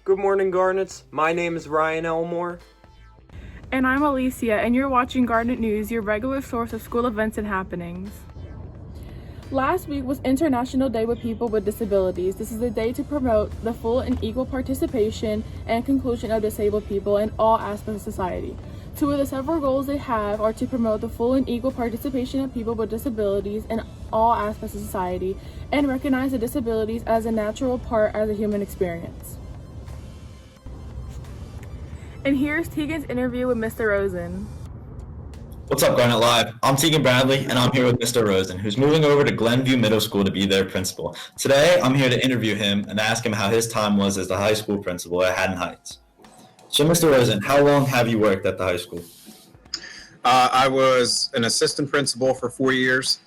Good morning, Garnets. My name is Ryan Elmore. And I'm Alicia, and you're watching Garnet News, your regular source of school events and happenings. Last week was International Day with People with Disabilities. This is a day to promote the full and equal participation and inclusion of disabled people in all aspects of society. Two of the several goals they have are to promote the full and equal participation of people with disabilities in all aspects of society and recognize the disabilities as a natural part of the human experience. And here's Tegan's interview with Mr. Rosen. What's up, Garnet Live? I'm Tegan Bradley, and I'm here with Mr. Rosen, who's moving over to Glenview Middle School to be their principal. Today, I'm here to interview him and ask him how his time was as the high school principal at Haddon Heights. So, Mr. Rosen, how long have you worked at the high school? I was an assistant principal for 4 years,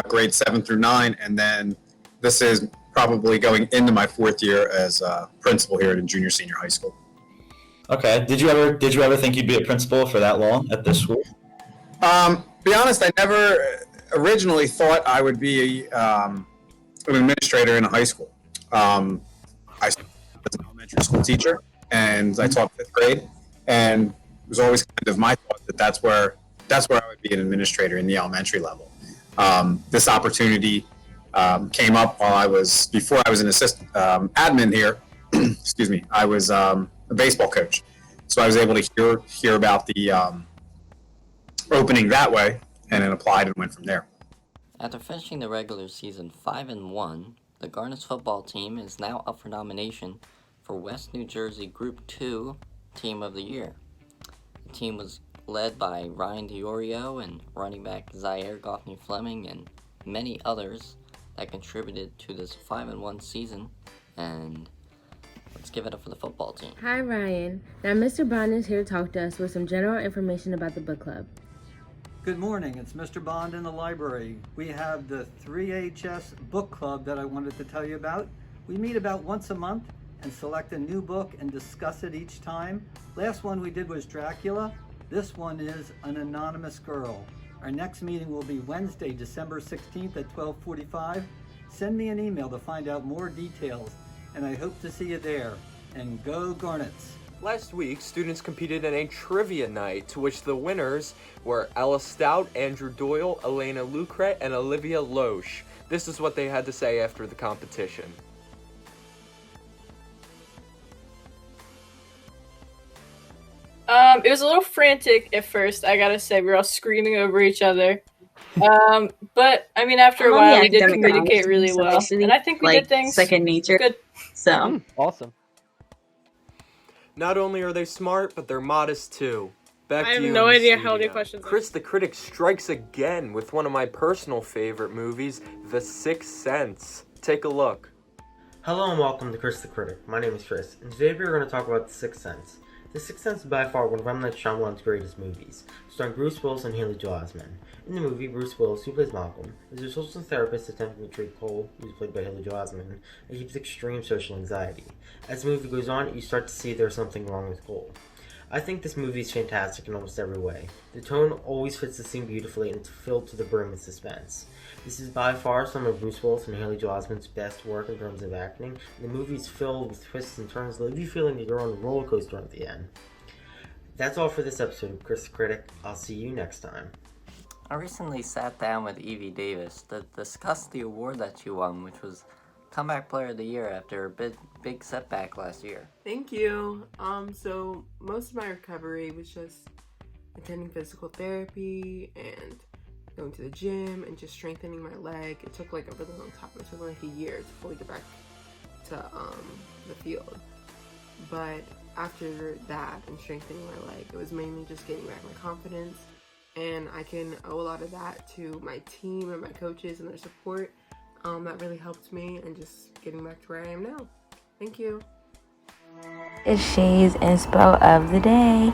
grades 7 through 9, and then this is probably going into my 4th year as principal here at junior senior high school. Okay. Did you ever think you'd be a principal for that long at this school? Be honest, I never originally thought I would be an administrator in a high school. I was an elementary school teacher, and I taught 5th grade, and it was always kind of my thought that that's where I would be an administrator in the elementary level. This opportunity came up before I was an assistant admin here. Excuse me. I was a baseball coach, so I was able to hear about the opening that way, and then applied and went from there. After finishing the regular season 5-1, the Garnets football team is now up for nomination for West New Jersey Group 2 Team of the Year. The team was led by Ryan DiOrio and running back Zaire Goffney-Fleming and many others that contributed to this 5-1 season, and let's give it up for the football team. Hi Ryan. Now Mr. Bond is here to talk to us with some general information about the book club. Good morning, it's Mr. Bond in the library. We have the 3HS book club that I wanted to tell you about. We meet about once a month and select a new book and discuss it each time. Last one we did was Dracula. This one is An Anonymous Girl. Our next meeting will be Wednesday, December 16th at 12:45. Send me an email to find out more details, and I hope to see you there. And go Garnets! Last week, students competed in a trivia night, to which the winners were Ella Stout, Andrew Doyle, Elena Lucret, and Olivia Loesch. This is what they had to say after the competition. It was a little frantic at first, I gotta say. We were all screaming over each other. But, I mean, after a while, we did communicate really well. And I think we did things second nature. good. So, awesome. Not only are they smart, but they're modest too. Back I to have you no in the idea how studio. the questions are. Chris the Critic strikes again with one of my personal favorite movies, The Sixth Sense. Take a look. Hello and welcome to Chris the Critic. My name is Chris, and today we're going to talk about The Sixth Sense. The Sixth Sense is by far one of M. Night Shyamalan's greatest movies, starring Bruce Willis and Haley Joel Osment. In the movie, Bruce Willis, who plays Malcolm, is a social therapist attempting to treat Cole, who's played by Haley Joel Osment, and keeps extreme social anxiety. As the movie goes on, you start to see there's something wrong with Cole. I think this movie is fantastic in almost every way. The tone always fits the scene beautifully, and it's filled to the brim with suspense. This is by far some of Bruce Willis and Haley Joel Osment's best work in terms of acting. The movie is filled with twists and turns that leave you feeling that you're on a roller coaster at the end. That's all for this episode of Chris the Critic. I'll see you next time. I recently sat down with Evie Davis to discuss the award that she won, which was Comeback Player of the Year after a big setback last year. Thank you. So most of my recovery was just attending physical therapy and going to the gym and just strengthening my leg. It took like a really long time. It took like a year to fully get back to the field. But after that and strengthening my leg, it was mainly just getting back my confidence. And I can owe a lot of that to my team and my coaches and their support. That really helped me and just getting back to where I am now. Thank you. It's Shay's Inspo of the day.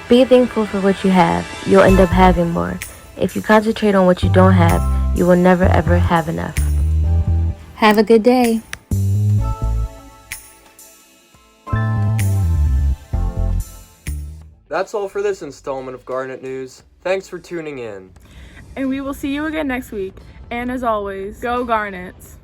Be thankful for what you have. You'll end up having more. If you concentrate on what you don't have, you will never ever have enough. Have a good day. That's all for this installment of Garnet News. Thanks for tuning in. And we will see you again next week. And as always, go Garnets!